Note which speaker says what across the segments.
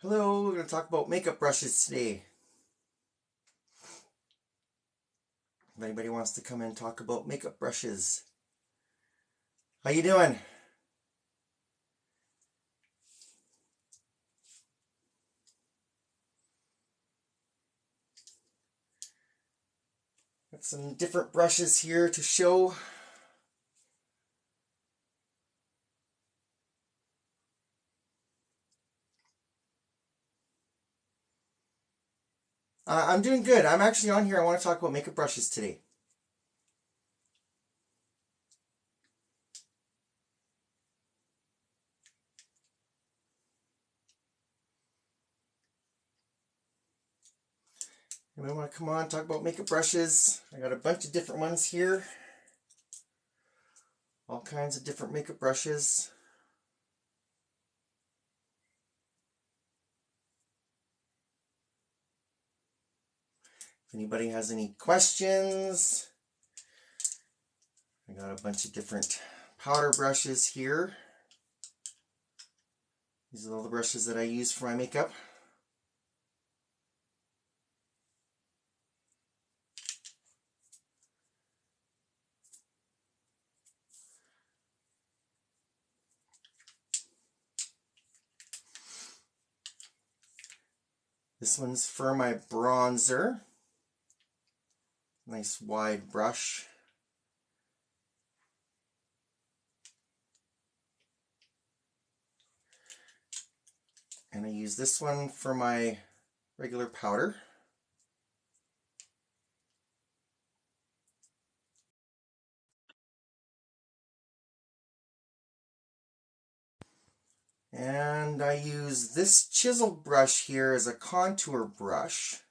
Speaker 1: Hello, we're going to talk about makeup brushes today. If anybody wants to come in and talk about makeup brushes. How you doing? Got some different brushes here to show. I'm doing good. I'm actually on here. I want to talk about makeup brushes today. Anybody want to come on and talk about makeup brushes? I got a bunch of different ones here. All kinds of different makeup brushes. If anybody has any questions, I got a bunch of different powder brushes here. These are all the brushes that I use for my makeup. This one's for my bronzer. Nice wide brush. And I use this one for my regular powder. And I use this chisel brush here as a contour brush.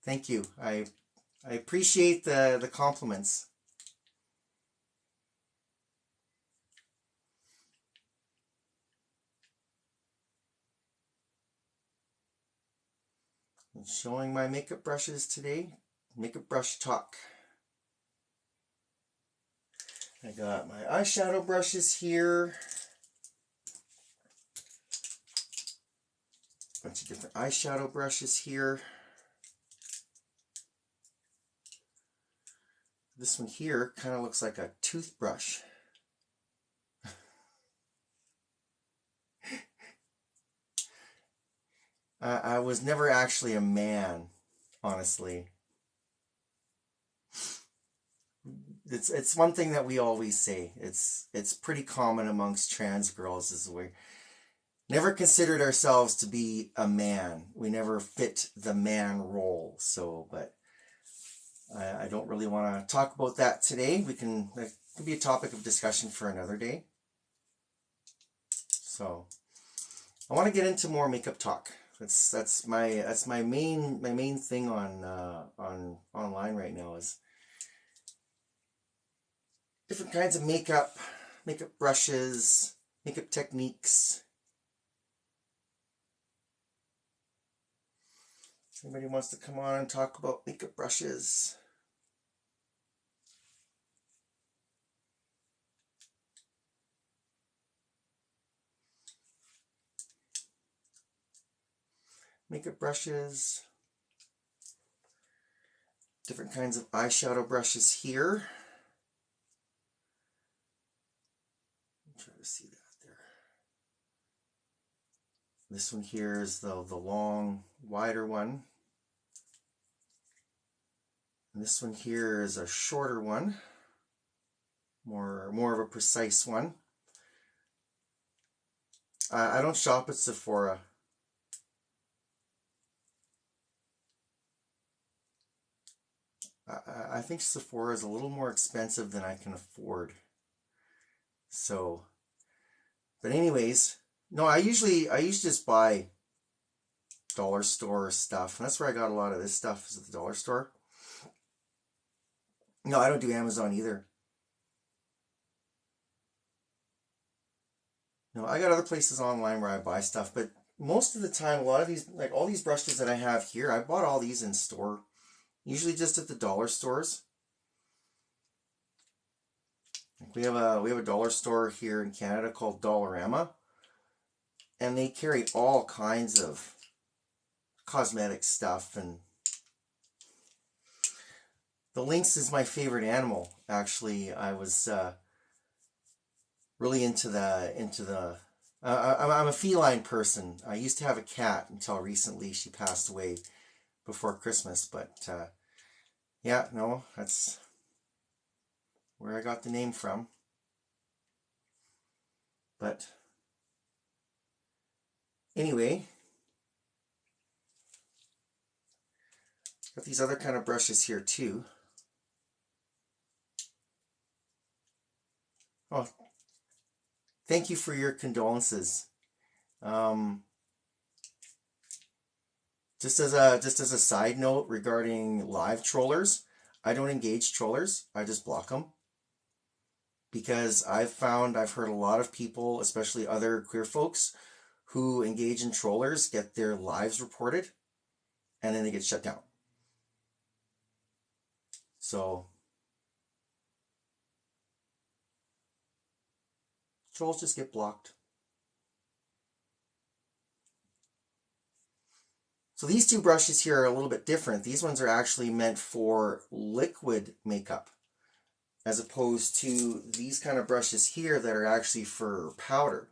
Speaker 1: Thank you. I appreciate the compliments. I'm showing my makeup brushes today. Makeup brush talk. I got my eyeshadow brushes here. A bunch of different eyeshadow brushes here. This one here kind of looks like a toothbrush. I was never actually a man, honestly. It's one thing that we always say. It's pretty common amongst trans girls is we never considered ourselves to be a man. We never fit the man role. So, but I don't really want to talk about that today. That could be a topic of discussion for another day. So, I want to get into more makeup talk. That's my main thing on online right now is different kinds of makeup brushes, makeup techniques. Anybody wants to come on and talk about makeup brushes? Makeup brushes. Different kinds of eyeshadow brushes here. Try to see that there. This one here is the long, wider one. And this one here is a shorter one, more of a precise one. I don't shop at Sephora. I think Sephora is a little more expensive than I can afford. So, but anyways, no, I usually just buy dollar store stuff. And that's where I got a lot of this stuff, is at the dollar store. No, I don't do Amazon either. No, I got other places online where I buy stuff, but most of the time, a lot of these, like all these brushes that I have here, I bought all these in store, usually just at the dollar stores. We have a dollar store here in Canada called Dollarama, and they carry all kinds of cosmetic stuff. And the lynx is my favorite animal. Actually, I was really into the. I'm a feline person. I used to have a cat until recently. She passed away before Christmas, but yeah, no, that's where I got the name from. But anyway, got these other kind of brushes here too. Oh, thank you for your condolences. Just as a side note regarding live trollers, I don't engage trollers. I just block them. Because I've heard a lot of people, especially other queer folks, who engage in trollers get their lives reported and then they get shut down. So trolls just get blocked. So these two brushes here are a little bit different. These ones are actually meant for liquid makeup, as opposed to these kind of brushes here that are actually for powder.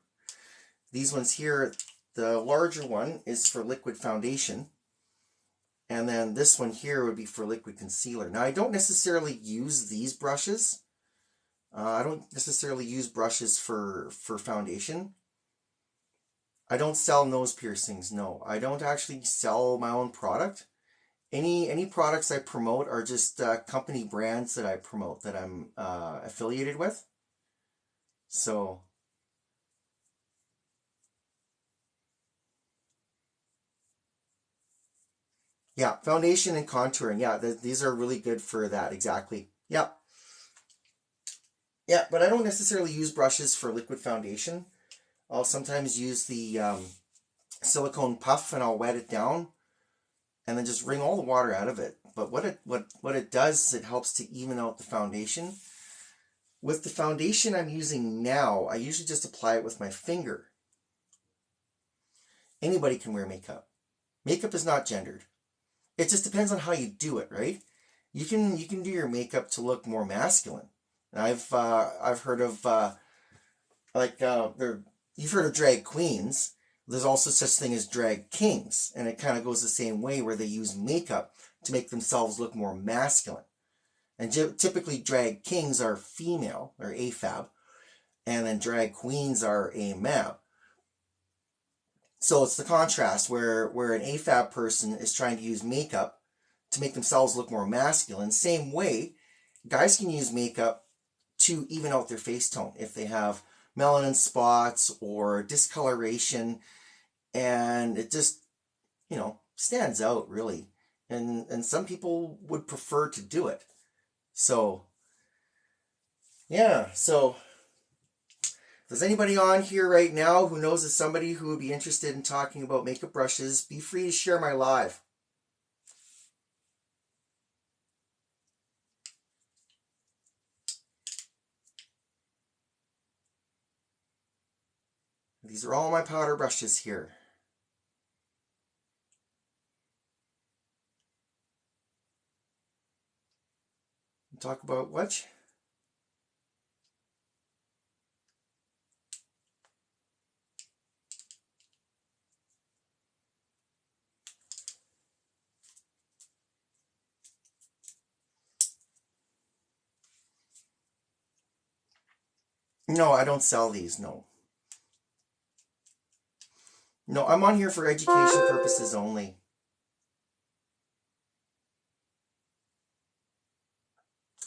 Speaker 1: These ones here, the larger one is for liquid foundation, and then this one here would be for liquid concealer. Now, I don't necessarily use these brushes. I don't necessarily use brushes for foundation. I don't sell nose piercings, no. I don't actually sell my own product. Any products I promote are just company brands that I promote, that I'm affiliated with. So yeah, foundation and contouring. Yeah, these are really good for that. Exactly. Yeah. Yeah, but I don't necessarily use brushes for liquid foundation. I'll sometimes use the silicone puff and I'll wet it down and then just wring all the water out of it. But what it does is it helps to even out the foundation. With the foundation I'm using now, I usually just apply it with my finger. Anybody can wear makeup. Makeup is not gendered. It just depends on how you do it, right? You can do your makeup to look more masculine. And I've heard of you've heard of drag queens. There's also such thing as drag kings, and it kind of goes the same way, where they use makeup to make themselves look more masculine. And typically drag kings are female, or AFAB, and then drag queens are AMAB. So it's the contrast where an AFAB person is trying to use makeup to make themselves look more masculine. Same way, guys can use makeup to even out their face tone if they have melanin spots or discoloration, and it just, stands out really. And some people would prefer to do it. So yeah, so if there's anybody on here right now who knows of somebody who would be interested in talking about makeup brushes, be free to share my live. These are all my powder brushes here. Talk about what? No, I don't sell these, no. No, I'm on here for education purposes only.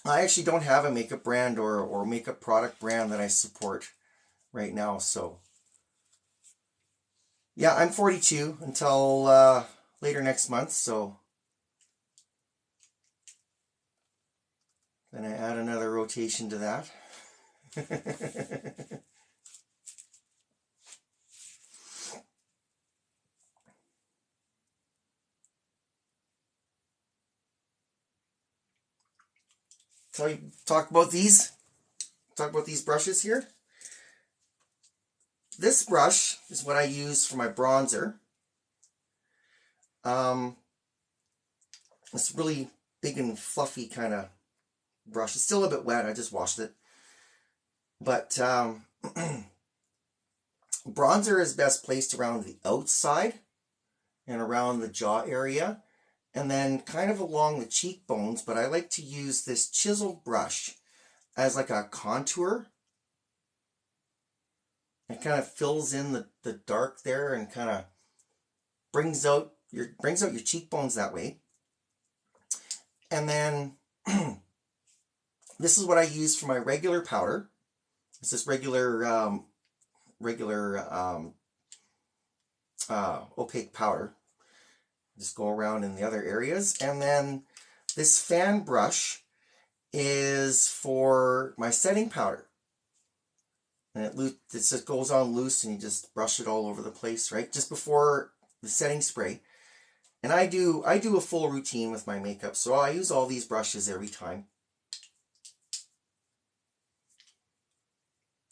Speaker 1: I actually don't have a makeup brand or makeup product brand that I support right now, so. Yeah, I'm 42 until later next month, so then I add another rotation to that. So you talk about these brushes here. This brush is what I use for my bronzer. It's really big and fluffy kind of brush. It's still a bit wet. I just washed it. But bronzer is best placed around the outside and around the jaw area, and then kind of along the cheekbones. But I like to use this chisel brush as like a contour. It kind of fills in the dark there and kind of brings out your cheekbones that way. And then this is what I use for my regular powder. It's this regular opaque powder. Just go around in the other areas. And then this fan brush is for my setting powder. And it just goes on loose and you just brush it all over the place, right? Just before the setting spray. And I do a full routine with my makeup, so I use all these brushes every time.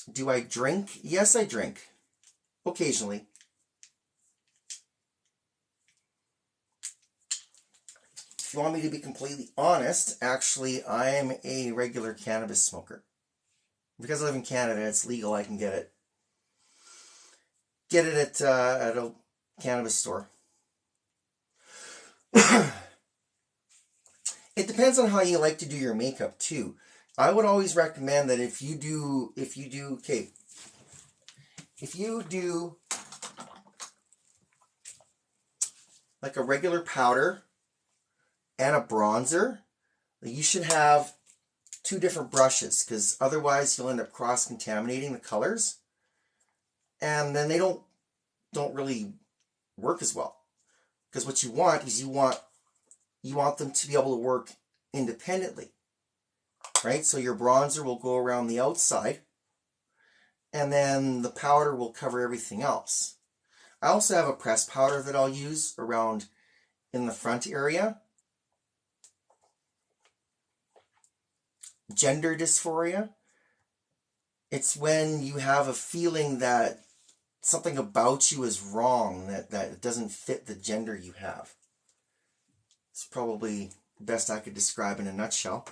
Speaker 1: Do I drink? Yes, I drink. Occasionally. If you want me to be completely honest, actually, I'm a regular cannabis smoker. Because I live in Canada, it's legal. I can get it at a cannabis store. It depends on how you like to do your makeup too. I would always recommend that if you do like a regular powder and a bronzer, you should have two different brushes, because otherwise you'll end up cross-contaminating the colors, and then they don't really work as well. Because what you want is you want them to be able to work independently, right? So your bronzer will go around the outside, and then the powder will cover everything else. I also have a pressed powder that I'll use around in the front area. Gender dysphoria. It's when you have a feeling that something about you is wrong, that it doesn't fit the gender you have. It's probably the best I could describe in a nutshell.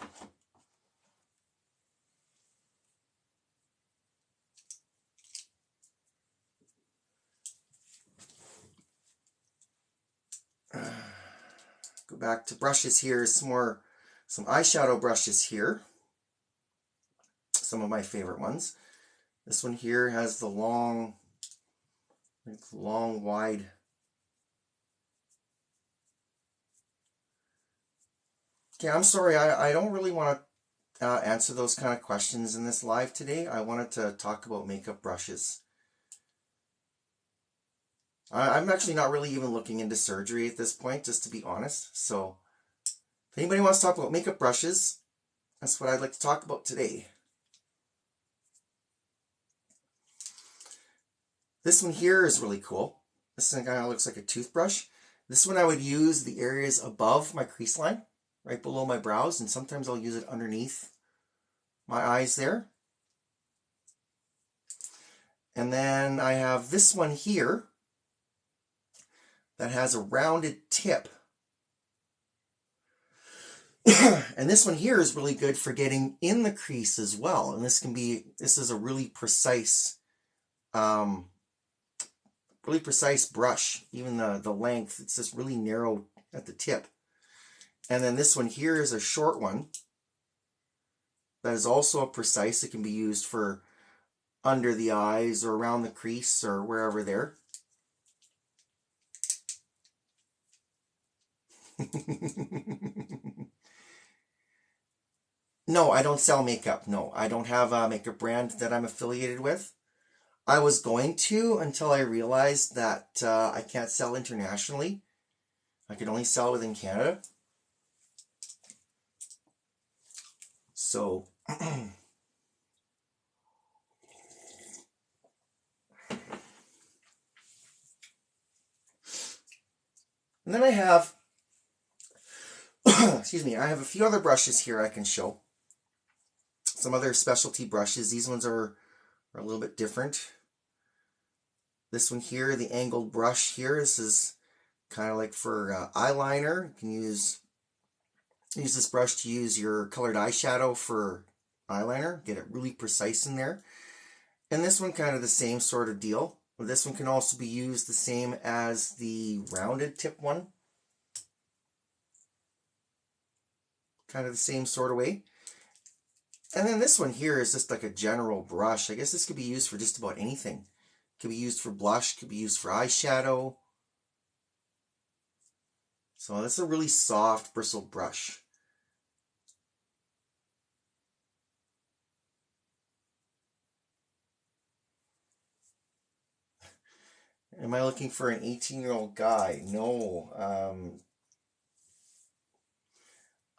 Speaker 1: Go back to brushes here. Some eyeshadow brushes here. Some of my favorite ones. This one here has the long, wide. Okay, I'm sorry. I don't really want to answer those kind of questions in this live today. I wanted to talk about makeup brushes. I'm actually not really even looking into surgery at this point, just to be honest. So if anybody wants to talk about makeup brushes, that's what I'd like to talk about today. This one here is really cool. This one kind of looks like a toothbrush. This one I would use the areas above my crease line, right below my brows, and sometimes I'll use it underneath my eyes there. And then I have this one here that has a rounded tip. And this one here is really good for getting in the crease as well. And this is a really precise brush. Even the length, it's just really narrow at the tip. And then this one here is a short one that is also precise. It can be used for under the eyes or around the crease or wherever there. No, I don't sell makeup. No, I don't have a makeup brand that I'm affiliated with. I was going to until I realized that I can't sell internationally. I can only sell within Canada. So and then I have excuse me, I have a few other brushes here I can show. Some other specialty brushes. These ones are a little bit different. This one here, the angled brush here, this is kind of like for eyeliner. You can use this brush to use your colored eyeshadow for eyeliner. Get it really precise in there. And this one kind of the same sort of deal. This one can also be used the same as the rounded tip one. Kind of the same sort of way. And then this one here is just like a general brush. I guess this could be used for just about anything. Could be used for blush, could be used for eyeshadow. So that's a really soft bristle brush. Am I looking for an 18-year-old guy? No.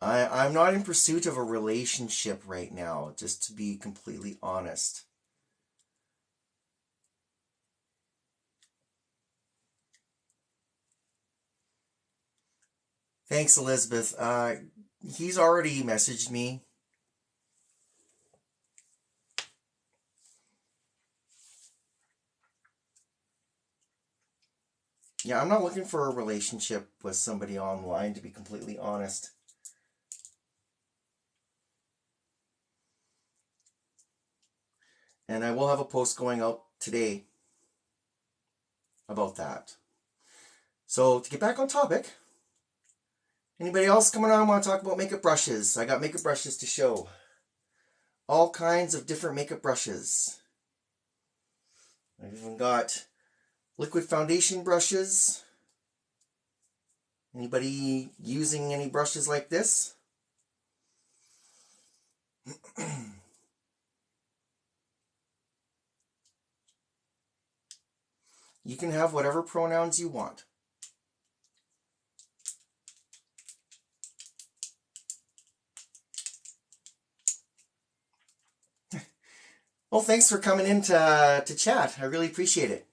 Speaker 1: I'm not in pursuit of a relationship right now, just to be completely honest. Thanks, Elizabeth. He's already messaged me. Yeah, I'm not looking for a relationship with somebody online, to be completely honest. And I will have a post going out today about that. So to get back on topic, anybody else coming on want to talk about makeup brushes? I got makeup brushes to show. All kinds of different makeup brushes. I've even got liquid foundation brushes. Anybody using any brushes like this? You can have whatever pronouns you want. Well, thanks for coming in to chat. I really appreciate it.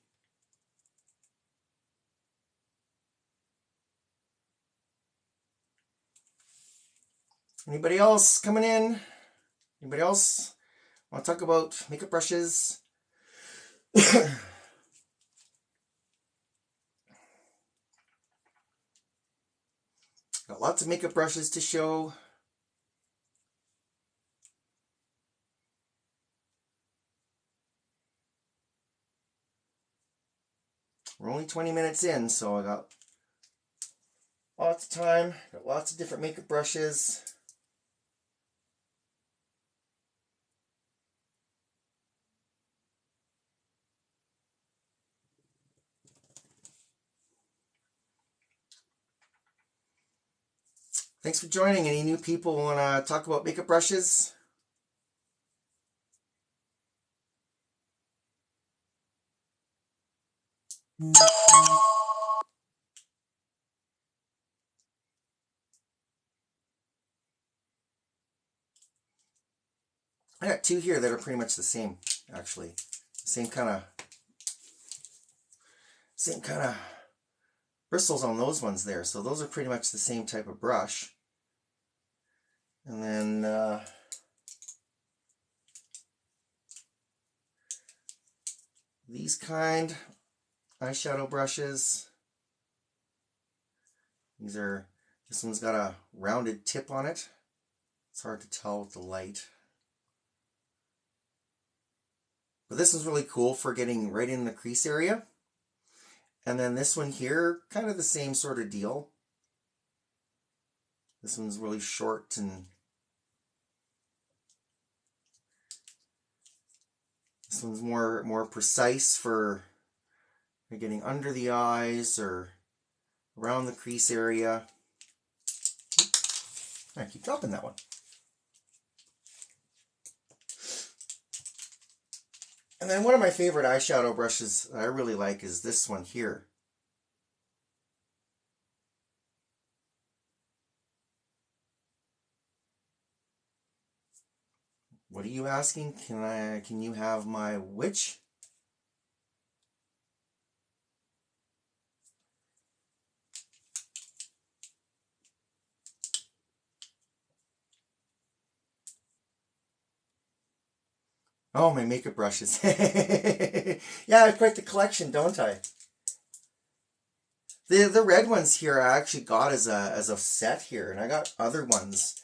Speaker 1: Anybody else coming in? Anybody else want to talk about makeup brushes? Got lots of makeup brushes to show. We're only 20 minutes in, so I got lots of time. Got lots of different makeup brushes. Thanks for joining. Any new people want to talk about makeup brushes? I got two here that are pretty much the same, actually. Same kind of bristles on those ones there. So those are pretty much the same type of brush. And then these kind eyeshadow brushes. This one's got a rounded tip on it. It's hard to tell with the light. But this is really cool for getting right in the crease area. And then this one here, kind of the same sort of deal. This one's really short and this one's more precise for getting under the eyes or around the crease area. I keep dropping that one. And then one of my favorite eyeshadow brushes that I really like is this one here. What are you asking? Can you have my which? Oh, my makeup brushes. Yeah, I have quite the collection, don't I? The red ones here I actually got as a set here, and I got other ones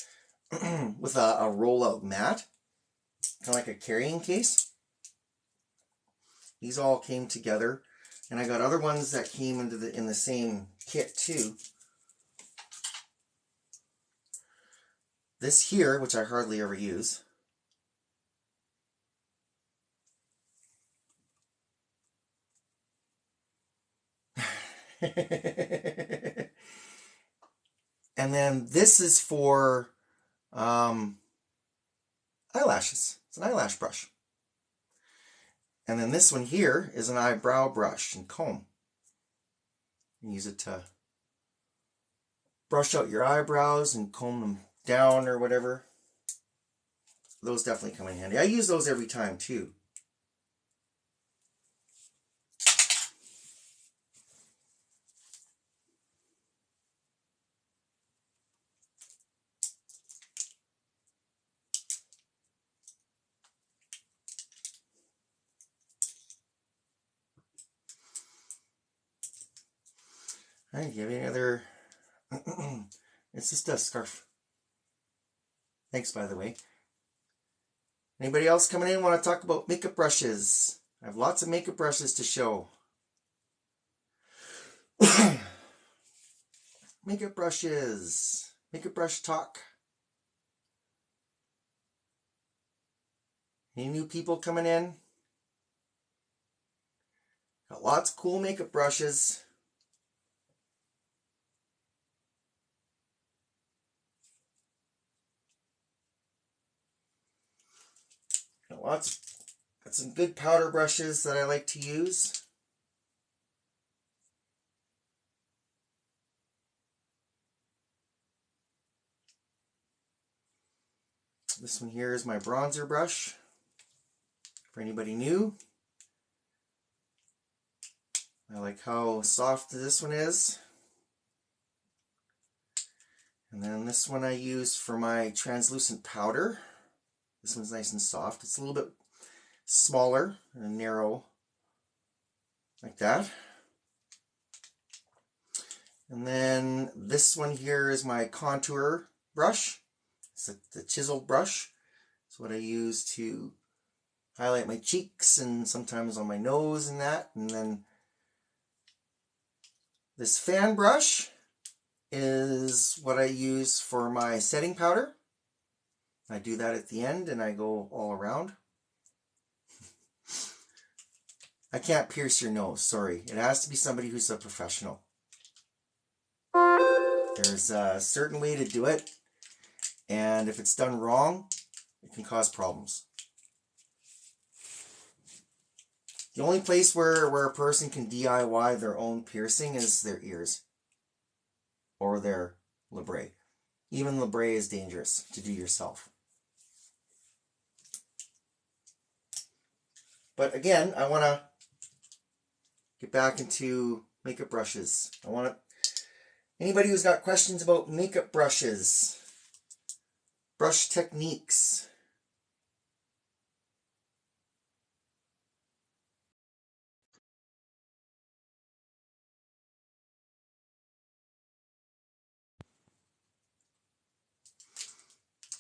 Speaker 1: with a rollout mat, kind of like a carrying case. These all came together, and I got other ones that came in the same kit too. This here, which I hardly ever use. And then this is for eyelashes. It's an eyelash brush. And then this one here is an eyebrow brush and comb. You use it to brush out your eyebrows and comb them down or whatever. Those definitely come in handy. I use those every time too. All right, do you have any other? It's just a scarf. Thanks, by the way. Anybody else coming in want to talk about makeup brushes? I have lots of makeup brushes to show. Makeup brushes. Makeup brush talk. Any new people coming in? Got lots of cool makeup brushes. Got some good powder brushes that I like to use. This one here is my bronzer brush. For anybody new, I like how soft this one is. And then this one I use for my translucent powder. This one's nice and soft. It's a little bit smaller and narrow, like that. And then this one here is my contour brush. It's the Chisel Brush. It's what I use to highlight my cheeks and sometimes on my nose and that. And then this fan brush is what I use for my setting powder. I do that at the end and I go all around. I can't pierce your nose, sorry. It has to be somebody who's a professional. There's a certain way to do it, and if it's done wrong, it can cause problems. The only place where a person can DIY their own piercing is their ears or their labrae. Even labrae is dangerous to do yourself. But again, I want to get back into makeup brushes. Anybody who's got questions about makeup brushes, brush techniques.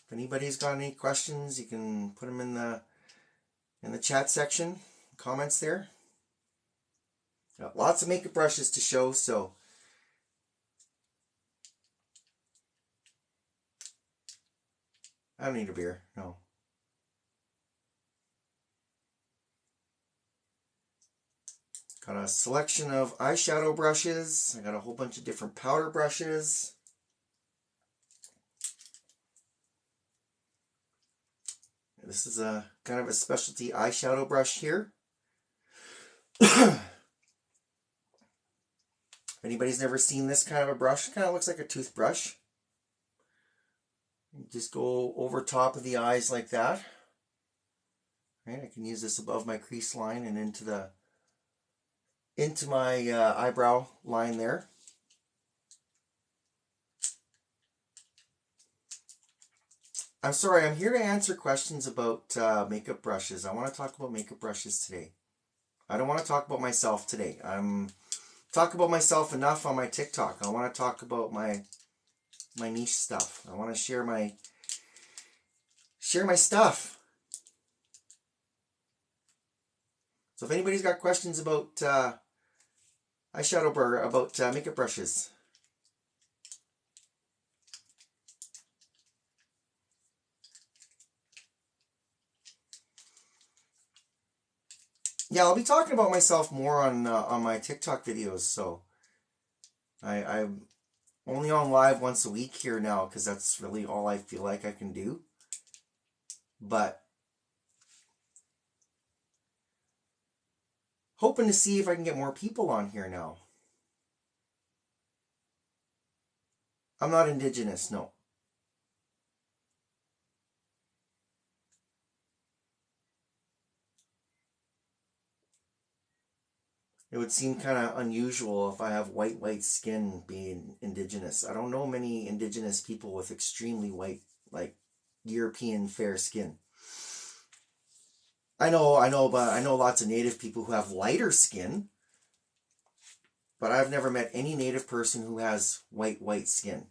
Speaker 1: If anybody's got any questions, you can put them in the chat section, comments there. Got lots of makeup brushes to show, so I don't need a beer, no. Got a selection of eyeshadow brushes. I got a whole bunch of different powder brushes. This is a kind of a specialty eyeshadow brush here. If anybody's never seen this kind of a brush, it kind of looks like a toothbrush. You just go over top of the eyes like that. Right, I can use this above my crease line and into my eyebrow line there. I'm sorry, I'm here to answer questions about makeup brushes. I want to talk about makeup brushes today. I don't want to talk about myself today. I'm talk about myself enough on my TikTok. I want to talk about my niche stuff. I want to share my stuff. So if anybody's got questions about eyeshadow brush, about makeup brushes. Yeah, I'll be talking about myself more on my TikTok videos. So I'm only on live once a week here now because that's really all I feel like I can do. But hoping to see if I can get more people on here now. I'm not Indigenous, no. It would seem kind of unusual if I have white skin being Indigenous. I don't know many Indigenous people with extremely white, like European fair skin. I know lots of Native people who have lighter skin, but I've never met any Native person who has white skin.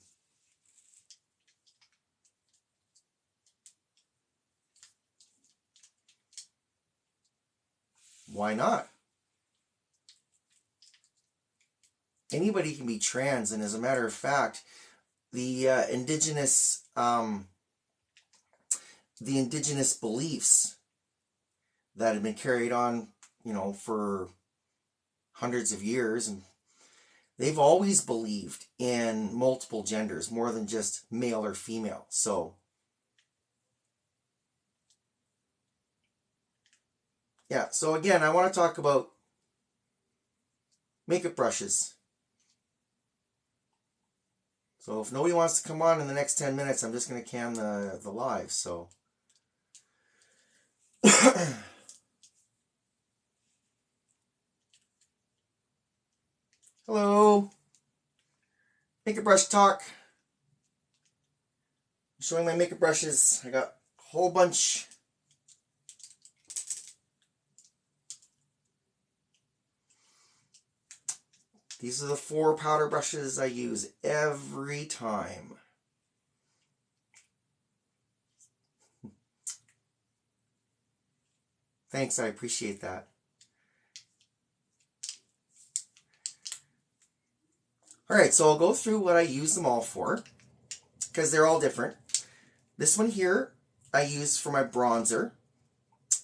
Speaker 1: Why not? Anybody can be trans, and as a matter of fact, the indigenous beliefs that have been carried on, for hundreds of years, and they've always believed in multiple genders, more than just male or female. So yeah, so again, I want to talk about makeup brushes. So if nobody wants to come on in the next 10 minutes, I'm just going to can the live. So hello, makeup brush talk. I'm showing my makeup brushes. I got a whole bunch. These are the 4 powder brushes I use every time. Thanks, I appreciate that. Alright, so I'll go through what I use them all for, because they're all different. This one here I use for my bronzer.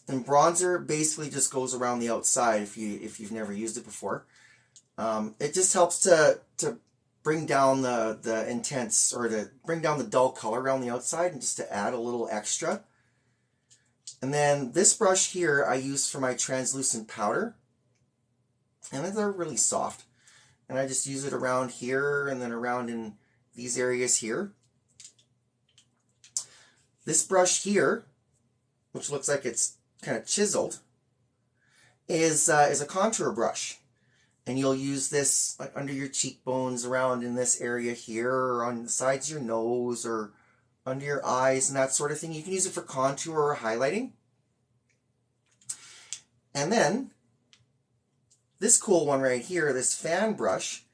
Speaker 1: And bronzer basically just goes around the outside if you've never used it before. It just helps to bring down the intense, or to bring down the dull color around the outside, and just to add a little extra. And then this brush here I use for my translucent powder, and they're really soft. And I just use it around here and then around in these areas here. This brush here, which looks like it's kind of chiseled, is a contour brush. And you'll use this like under your cheekbones, around in this area here, or on the sides of your nose, or under your eyes and that sort of thing. You can use it for contour or highlighting. And then this cool one right here, this fan brush,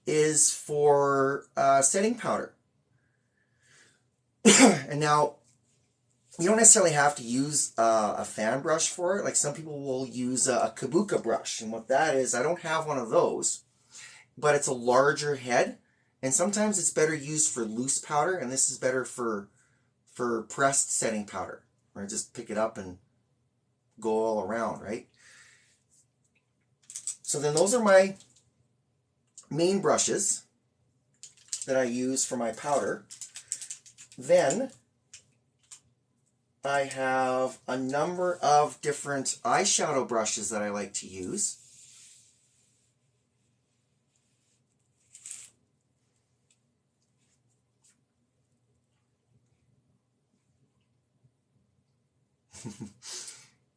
Speaker 1: is for setting powder. And now, you don't necessarily have to use a fan brush for it. Like some people will use a kabuka brush. And what that is, I don't have one of those, but it's a larger head. And sometimes it's better used for loose powder, and this is better for pressed setting powder. Or just pick it up and go all around, right? So then those are my main brushes that I use for my powder. Then I have a number of different eyeshadow brushes that I like to use.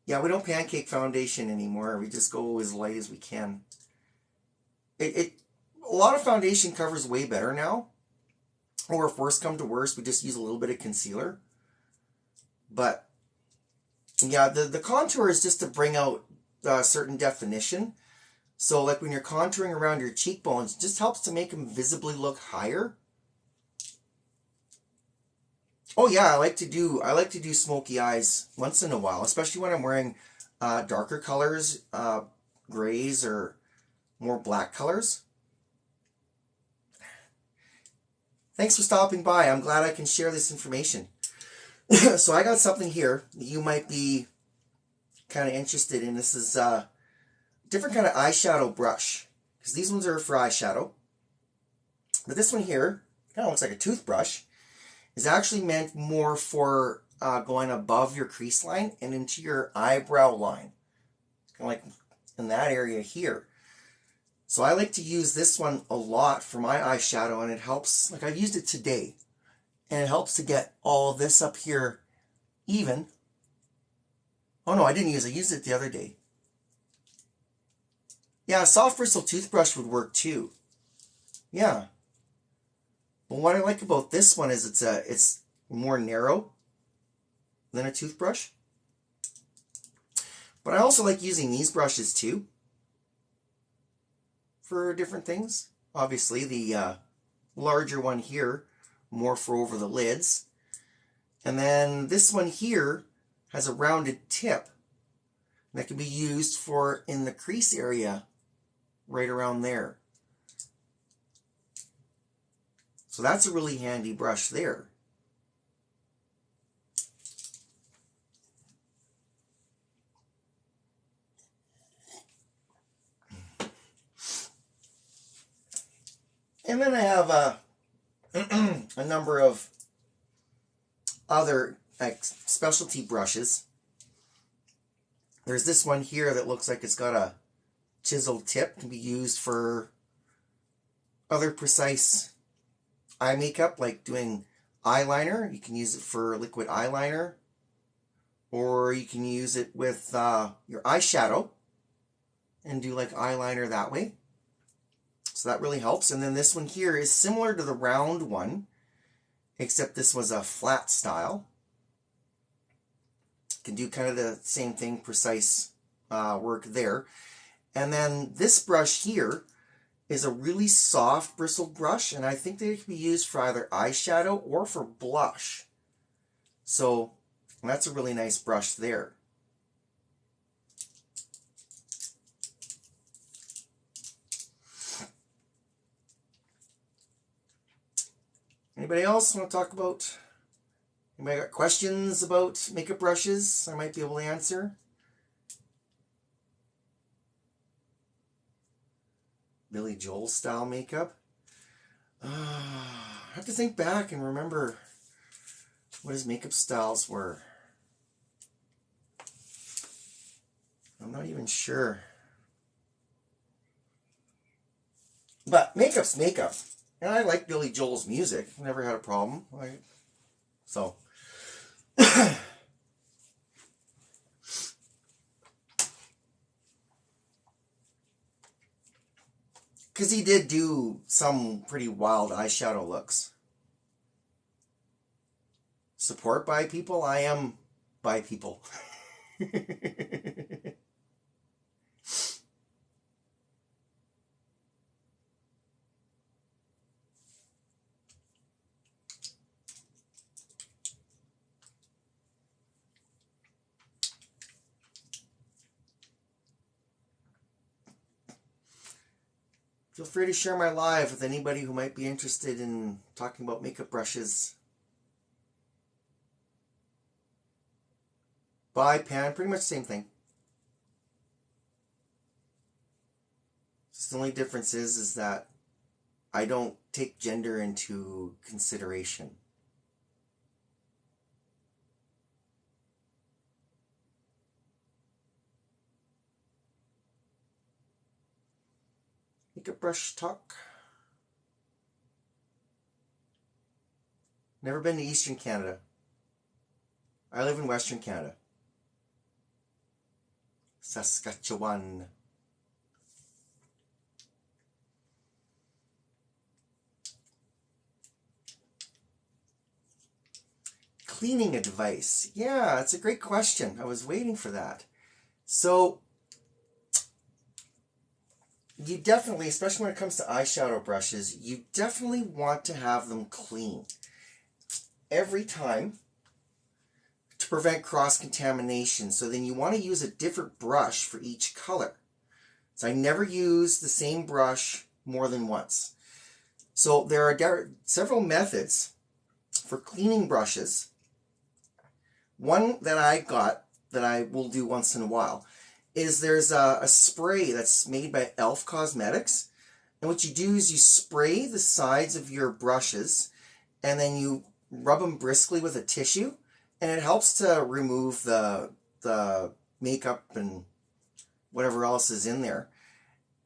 Speaker 1: Yeah, we don't pancake foundation anymore. We just go as light as we can. A lot of foundation covers way better now. Or if worse come to worse, we just use a little bit of concealer. But yeah, the contour is just to bring out certain definition. So like when you're contouring around your cheekbones, it just helps to make them visibly look higher. Oh yeah, I like to do smoky eyes once in a while, especially when I'm wearing darker colors, grays or more black colors. Thanks for stopping by. I'm glad I can share this information. So I got something here that you might be kind of interested in. This is a different kind of eyeshadow brush, because these ones are for eyeshadow. But this one here, kind of looks like a toothbrush, is actually meant more for going above your crease line and into your eyebrow line. Kind of like in that area here. So I like to use this one a lot for my eyeshadow, and it helps, like I've used it today, and it helps to get all this up here even. Oh no, I didn't use it. I used it the other day. Yeah, a soft bristle toothbrush would work too. Yeah. But what I like about this one is it's more narrow than a toothbrush. But I also like using these brushes too for different things. Obviously, the larger one here, more for over the lids. And then this one here has a rounded tip that can be used for in the crease area right around there. So that's a really handy brush there. And then I have a number of other specialty brushes. There's this one here that looks like it's got a chisel tip. Can be used for other precise eye makeup, like doing eyeliner. You can use it for liquid eyeliner, or you can use it with your eyeshadow and do like eyeliner that way. So that really helps. And then this one here is similar to the round one, except this was a flat style. Can do kind of the same thing, precise work there. And then this brush here is a really soft bristled brush, and I think they can be used for either eyeshadow or for blush. So that's a really nice brush there. Anybody else want to talk about? Anybody got questions about makeup brushes I might be able to answer? Billy Joel style makeup? I have to think back and remember what his makeup styles were. I'm not even sure. But makeup's makeup. And I like Billy Joel's music. Never had a problem. So. Because he did do some pretty wild eyeshadow looks. Support by people? I am by people. Feel free to share my live with anybody who might be interested in talking about makeup brushes. Buy, pan, pretty much the same thing. Just the only difference is that I don't take gender into consideration. makeup brush talk. Never been to Eastern Canada. I live in Western Canada. Saskatchewan. Cleaning advice. Yeah, it's a great question. I was waiting for that. So, you definitely, especially when it comes to eyeshadow brushes, you definitely want to have them clean every time to prevent cross-contamination. So then you want to use a different brush for each color. So I never use the same brush more than once. So there are several methods for cleaning brushes. One that I got that I will do once in a while is there's a spray that's made by Elf Cosmetics. And what you do is you spray the sides of your brushes and then you rub them briskly with a tissue, and it helps to remove the makeup and whatever else is in there.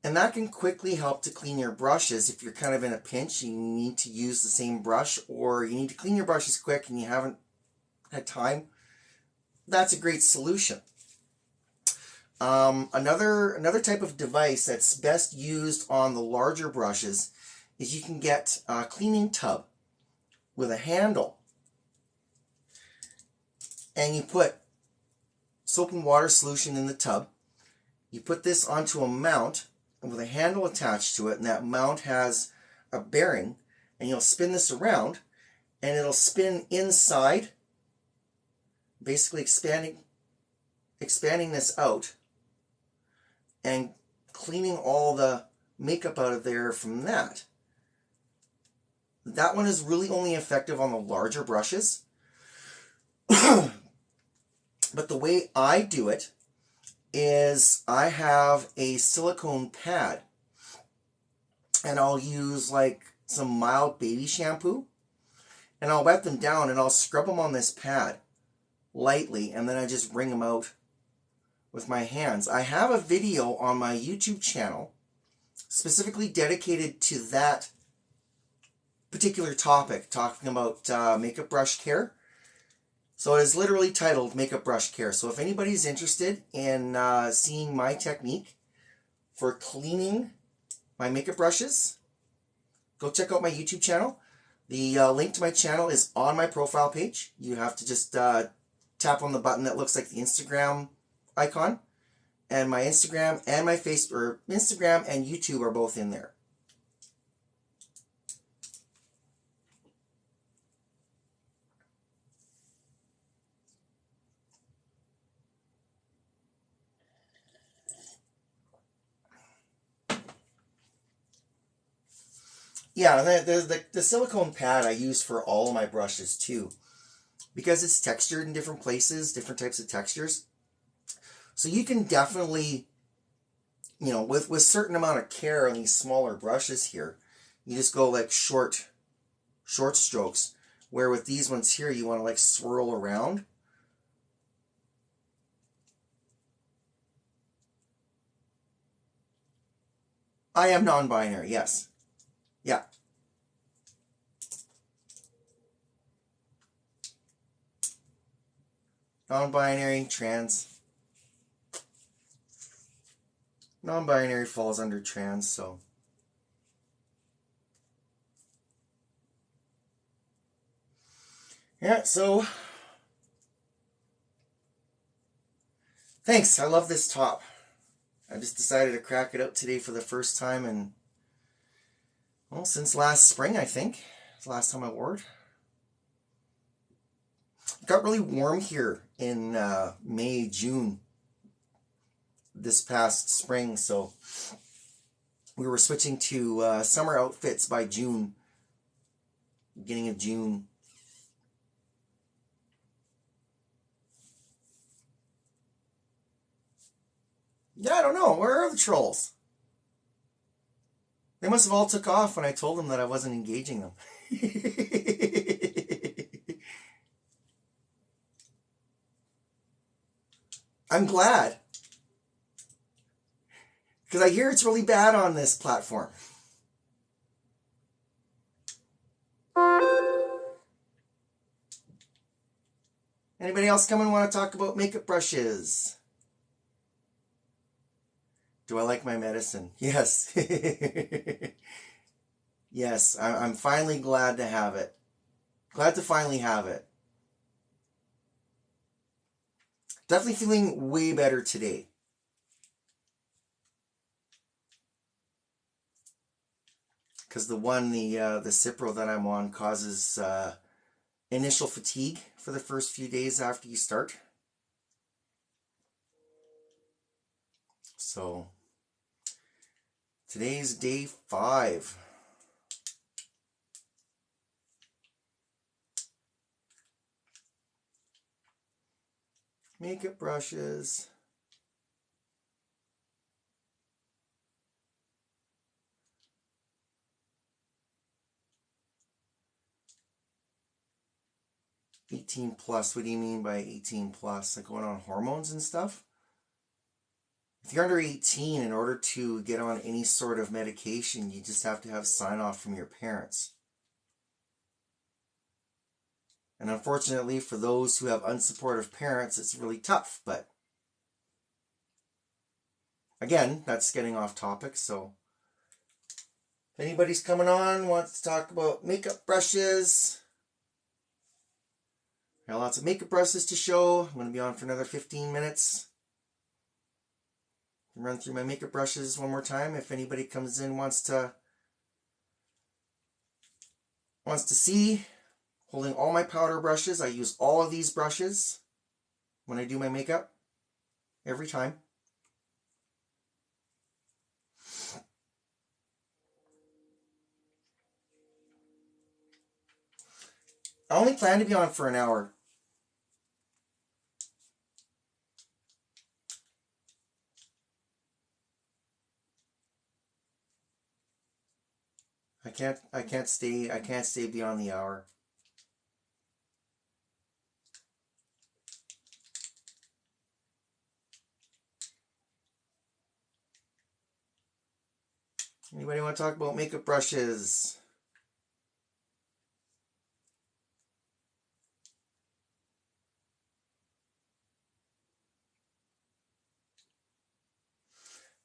Speaker 1: And that can quickly help to clean your brushes if you're kind of in a pinch and you need to use the same brush, or you need to clean your brushes quick and you haven't had time. That's a great solution. Another type of device that's best used on the larger brushes is you can get a cleaning tub with a handle, and you put soap and water solution in the tub. You put this onto a mount and with a handle attached to it, and that mount has a bearing, and you'll spin this around and it'll spin inside, basically expanding this out and cleaning all the makeup out of there from that. That one is really only effective on the larger brushes. But the way I do it is I have a silicone pad, and I'll use like some mild baby shampoo, and I'll wet them down and I'll scrub them on this pad lightly, and then I just wring them out with my hands. I have a video on my YouTube channel specifically dedicated to that particular topic, talking about makeup brush care. So it is literally titled Makeup Brush Care. So if anybody's interested in seeing my technique for cleaning my makeup brushes, go check out my YouTube channel. The link to my channel is on my profile page. You have to just tap on the button that looks like the Instagram icon. And my Instagram and my Facebook, or Instagram and YouTube, are both in there. Yeah, the silicone pad I use for all of my brushes too, because it's textured in different places, different types of textures. So you can definitely, you know, with certain amount of care on these smaller brushes here, you just go like short strokes, where with these ones here, you want to like swirl around. I am non-binary, yes. Yeah. Non-binary, trans. Non-binary falls under trans, so. Yeah, so. Thanks, I love this top. I just decided to crack it out today for the first time in, well, since last spring, I think. It's the last time I wore it. It got really warm here in May, June this past spring, so we were switching to summer outfits by June, beginning of June. Yeah, I don't know. Where are the trolls? They must have all took off when I told them that I wasn't engaging them. I'm glad. Because I hear it's really bad on this platform. Anybody else come and want to talk about makeup brushes? Do I like my medicine? Yes. Yes, I'm finally glad to have it. Glad to finally have it. Definitely feeling way better today. Because the Cipro that I'm on causes initial fatigue for the first few days after you start. So today's day 5. Makeup brushes. +18. What do you mean by 18+? Like going on hormones and stuff? If you're under 18, in order to get on any sort of medication, you just have to have sign off from your parents. And unfortunately, for those who have unsupportive parents, it's really tough. But again, that's getting off topic. So if anybody's coming on, wants to talk about makeup brushes, I got lots of makeup brushes to show. I'm going to be on for another 15 minutes. Run through my makeup brushes one more time. If anybody comes in wants to see, holding all my powder brushes. I use all of these brushes when I do my makeup every time. I only plan to be on for an hour. I can't stay beyond the hour. Anybody want to talk about makeup brushes?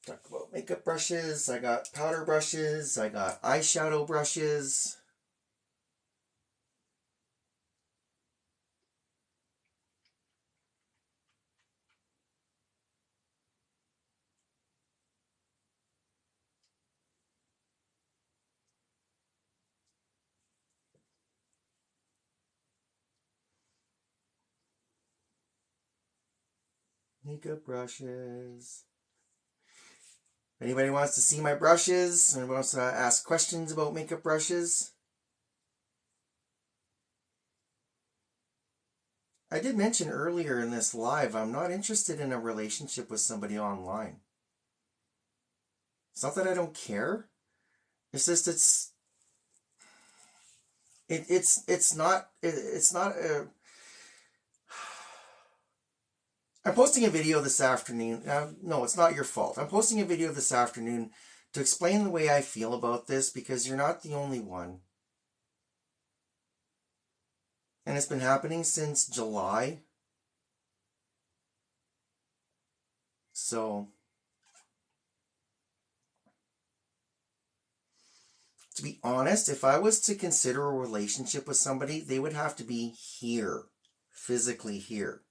Speaker 1: Talk about makeup brushes. I got powder brushes. I got eyeshadow brushes. Makeup brushes. Anybody wants to see my brushes? Anybody wants to ask questions about makeup brushes? I did mention earlier in this live, I'm not interested in a relationship with somebody online. It's not that I don't care. It's just it's not a. I'm posting a video this afternoon. No, it's not your fault. I'm posting a video this afternoon to explain the way I feel about this, because you're not the only one. And it's been happening since July. So, to be honest, if I was to consider a relationship with somebody, they would have to be here, physically here.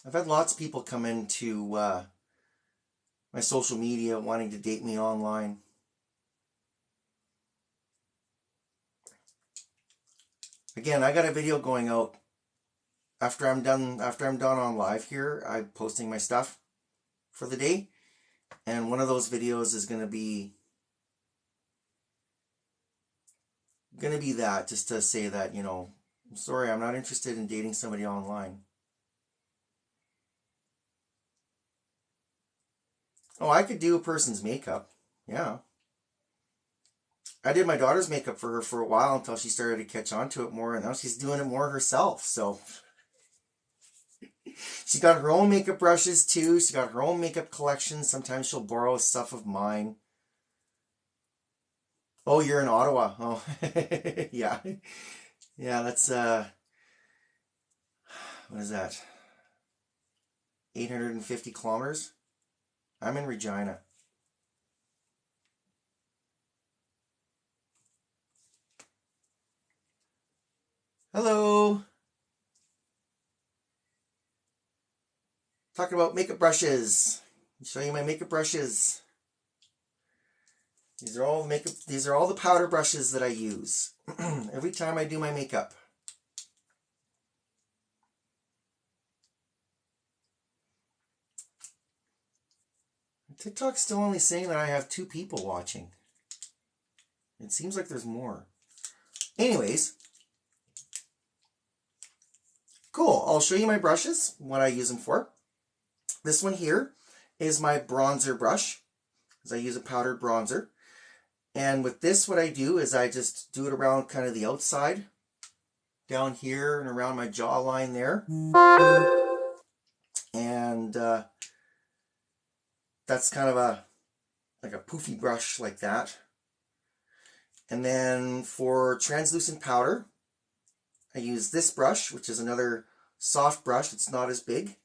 Speaker 1: I've had lots of people come into my social media wanting to date me online. Again, I got a video going out after I'm done on live here. I'm posting my stuff for the day, and one of those videos is going to be that, just to say that, you know, I'm sorry, I'm not interested in dating somebody online. Oh, I could do a person's makeup. Yeah. I did my daughter's makeup for her for a while until she started to catch on to it more, and now she's doing it more herself. So she got her own makeup brushes too. She got her own makeup collection. Sometimes she'll borrow stuff of mine. Oh, you're in Ottawa. Oh, yeah. Yeah, that's, what is that? 850 kilometers? I'm in Regina. Hello. Talking about makeup brushes. I'll show you my makeup brushes. These are all the makeup. These are all the powder brushes that I use every time I do my makeup. TikTok's still only saying that I have 2 people watching. It seems like there's more. Anyways, cool. I'll show you my brushes, what I use them for. This one here is my bronzer brush, because I use a powdered bronzer. And with this, what I do is I just do it around kind of the outside, down here and around my jawline there. And that's kind of like a poofy brush like that. And then for translucent powder, I use this brush, which is another soft brush. It's not as big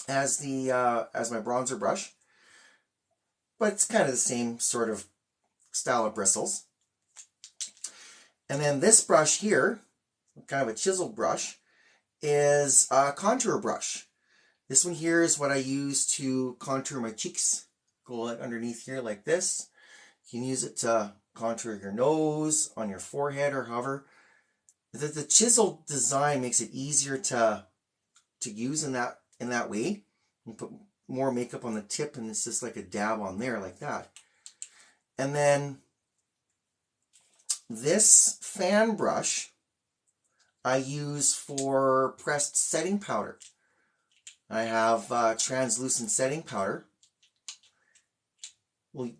Speaker 1: as the as my bronzer brush, but it's kind of the same sort of style of bristles. And then this brush here, kind of a chisel brush, is a contour brush. This one here is what I use to contour my cheeks. Go like underneath here like this. You can use it to contour your nose, on your forehead, or hover. The chisel design makes it easier to use in that way. You put more makeup on the tip, and it's just like a dab on there like that. And then this fan brush I use for pressed setting powder. I have translucent setting powder. We'll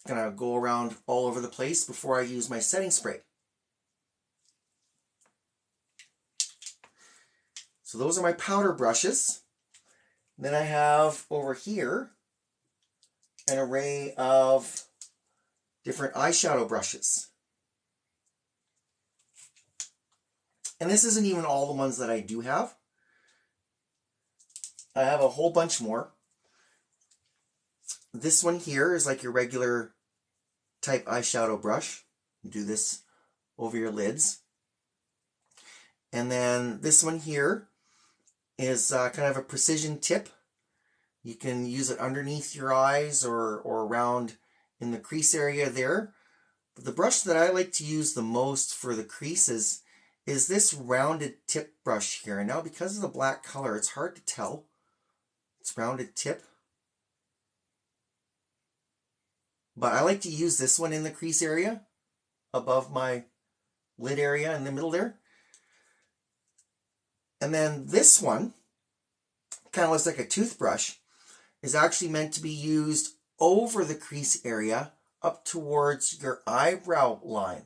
Speaker 1: kind of go around all over the place before I use my setting spray. So those are my powder brushes. Then I have over here an array of different eyeshadow brushes. And this isn't even all the ones that I do have. I have a whole bunch more. This one here is like your regular type eyeshadow brush. You do this over your lids. And then this one here is kind of a precision tip. You can use it underneath your eyes or around in the crease area there. But the brush that I like to use the most for the creases is this rounded tip brush here. And now because of the black color, it's hard to tell. It's rounded tip. But I like to use this one in the crease area above my lid area in the middle there. And then this one, kind of looks like a toothbrush, is actually meant to be used over the crease area up towards your eyebrow line.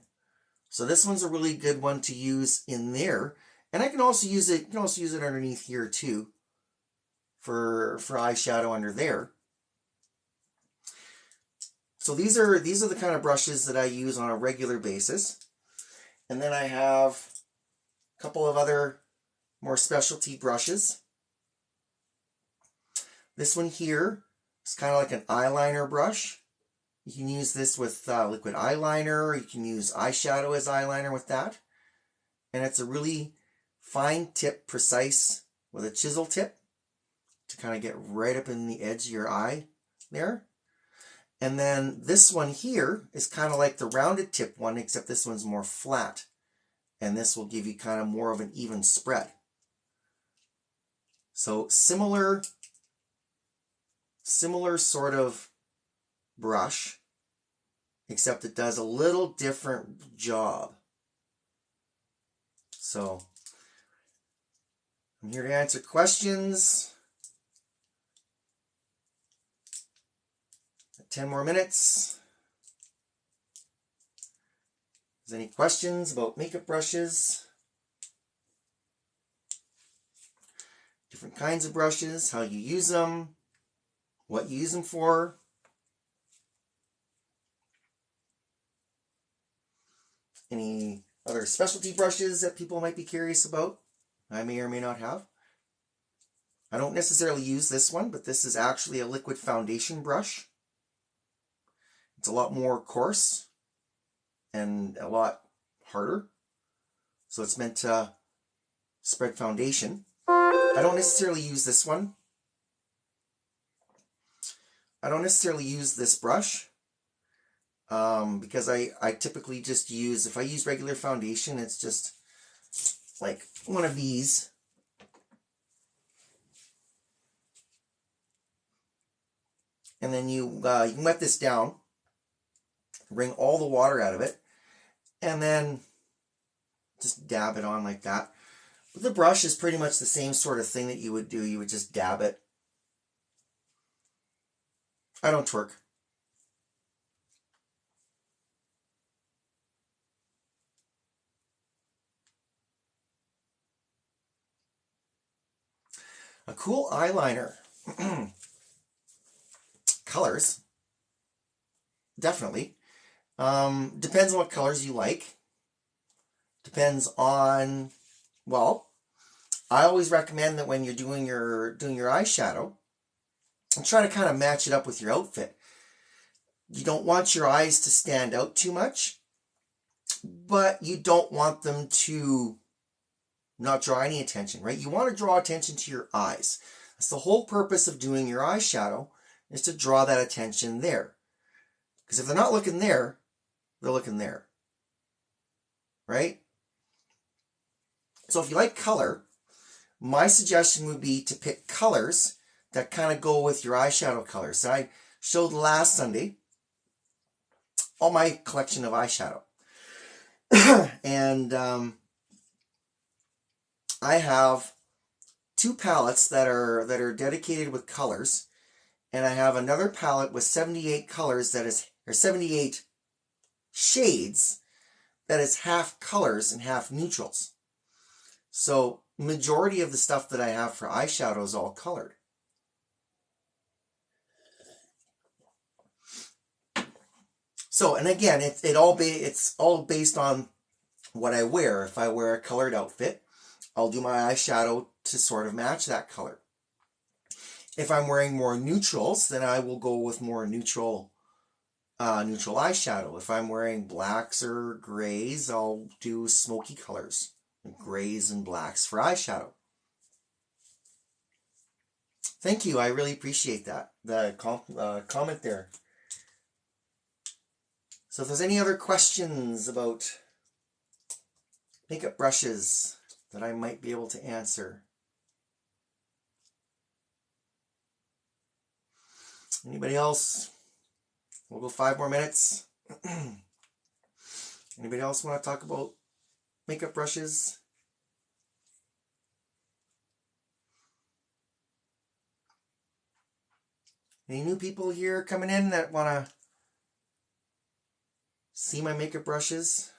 Speaker 1: So this one's a really good one to use in there. And I can also use it, you can also use it underneath here too for eyeshadow under there. So these are the kind of brushes that I use on a regular basis. And then I have a couple of other more specialty brushes. This one here is kind of like an eyeliner brush. You can use this with liquid eyeliner. You can use eyeshadow as eyeliner with that. And it's a really fine tip, precise, with a chisel tip to kind of get right up in the edge of your eye there. And then this one here is kind of like the rounded tip one, except this one's more flat. And this will give you kind of more of an even spread. So similar sort of brush, except it does a little different job. So I'm here to answer questions. 10 more minutes. there's any questions about makeup brushes, different kinds of brushes, how you use them, what you use them for. Any other specialty brushes that people might be curious about, I may or may not have. I don't necessarily use this one, but this is actually a liquid foundation brush. It's a lot more coarse and a lot harder. So it's meant to spread foundation. I don't necessarily use this one. I don't necessarily use this brush because I typically just use, if I use regular foundation, it's just like one of these. And then you can wet this down, wring all the water out of it, and then just dab it on like that. But the brush is pretty much the same sort of thing that you would do. You would just dab it. I don't twerk. A cool eyeliner. Colors. Definitely. Depends on what colors you like. Depends on, well, I always recommend that when you're doing your eyeshadow, and try to kind of match it up with your outfit. You don't want your eyes to stand out too much, but you don't want them to not draw any attention, right? You want to draw attention to your eyes. That's the whole purpose of doing your eyeshadow, is to draw that attention there. Because if they're not looking there, they're looking there, right? So if you like color, my suggestion would be to pick colors that kind of go with your eyeshadow colors. So I showed last Sunday all my collection of eyeshadow. And I have 2 palettes that are dedicated with colors, and I have another palette with 78 colors that is, or 78 shades that is half colors and half neutrals. So majority of the stuff that I have for eyeshadow is all colored. So, and again, it's all based on what I wear. If I wear a colored outfit, I'll do my eyeshadow to sort of match that color. If I'm wearing more neutrals, then I will go with more neutral eyeshadow. If I'm wearing blacks or grays, I'll do smoky colors, grays and blacks for eyeshadow. Thank you. I really appreciate that, the comment there. So if there's any other questions about makeup brushes that I might be able to answer. Anybody else? We'll go 5 more minutes. Anybody else want to talk about makeup brushes? Any new people here coming in that want to see my makeup brushes?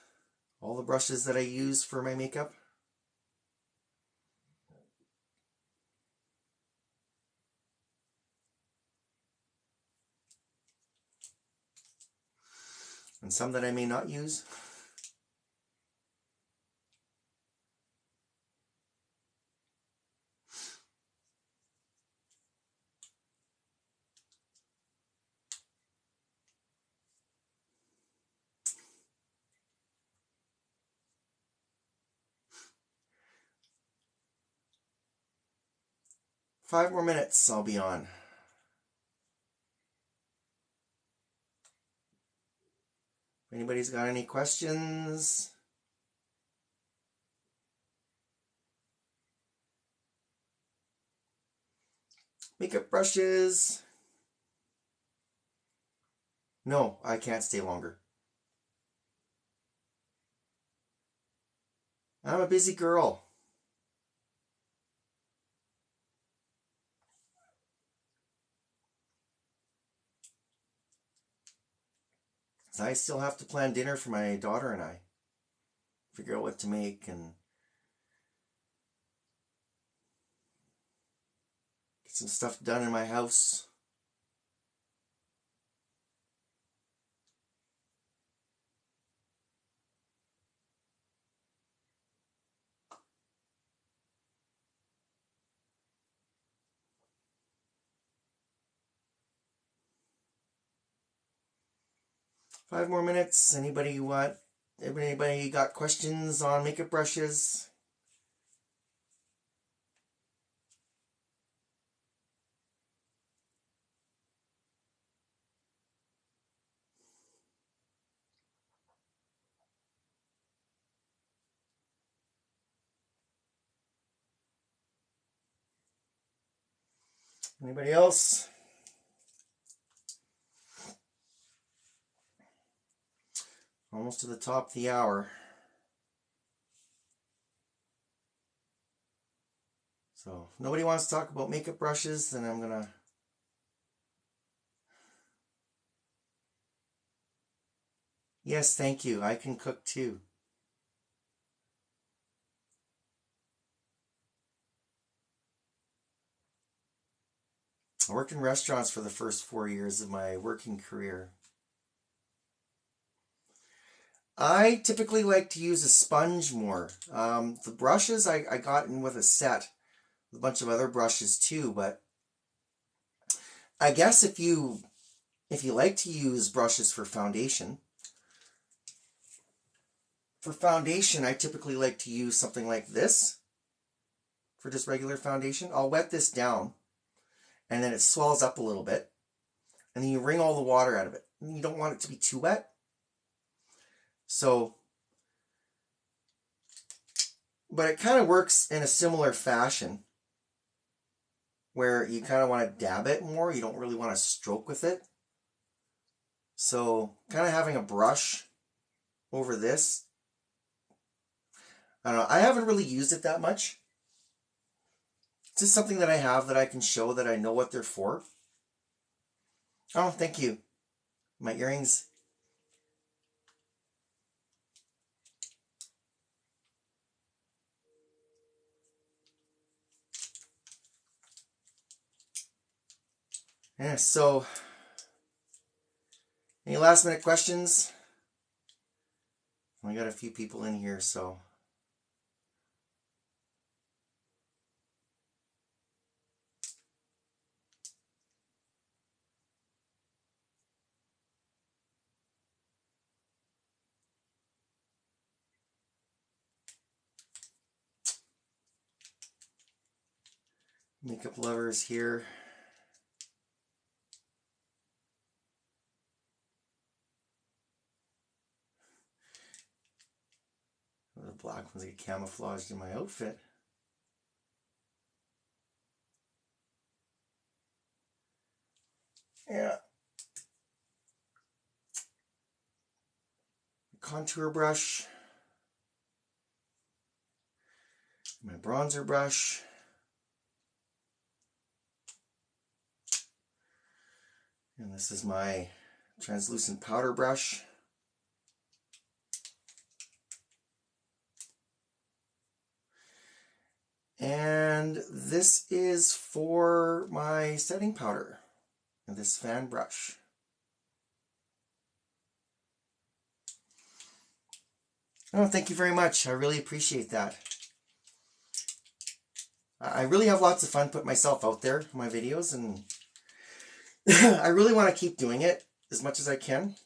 Speaker 1: All the brushes that I use for my makeup? And some that I may not use? Five more minutes, I'll be on. If anybody's got any questions? Makeup brushes? No, I can't stay longer. I'm a busy girl. I still have to plan dinner for my daughter and I. figure out what to make and get some stuff done in my house. Five more minutes. Anybody got questions on makeup brushes? Anybody else? Almost to the top of the hour. So if nobody wants to talk about makeup brushes, then I'm gonna Yes, thank you. I can cook too. I worked in restaurants for the first 4 years of my working career. I typically like to use a sponge more. The brushes I got in with a set, with a bunch of other brushes too, but I guess if you like to use brushes for foundation, I typically like to use something like this for just regular foundation. I'll wet this down and then it swells up a little bit and then you wring all the water out of it. And you don't want it to be too wet. So, but it kind of works in a similar fashion where you kind of want to dab it more. You don't really want to stroke with it. So kind of having a brush over this. I don't know. I haven't really used it that much. It's just something that I have that I can show that I know what they're for. Oh, thank you. My earrings. Yeah, so any last minute questions? We got a few people in here, so. Makeup lovers here. The black ones get camouflaged in my outfit. Yeah. Contour brush. My bronzer brush. And this is my translucent powder brush. And this is for my setting powder. And this fan brush. Oh, thank you very much. I really appreciate that. I really have lots of fun putting myself out there in my videos, and I really want to keep doing it as much as I can,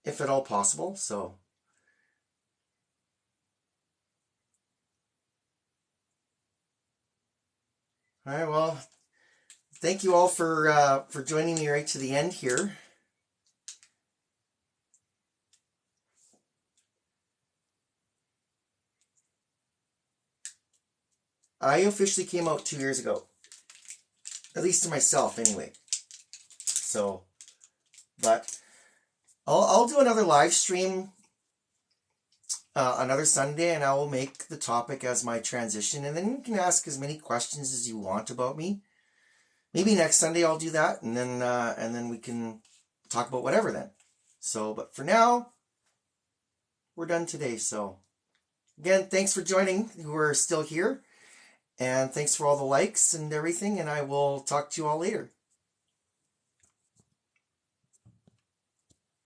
Speaker 1: if at all possible. So, all right. Well, thank you all for joining me right to the end here. I officially came out 2 years ago, at least to myself, anyway. So, but I'll do another live stream another Sunday, and I will make the topic as my transition, and then you can ask as many questions as you want about me. Maybe next Sunday I'll do that, and then we can talk about whatever then. So, but for now, we're done today. So again, thanks for joining who are still here. And thanks for all the likes and everything. And I will talk to you all later.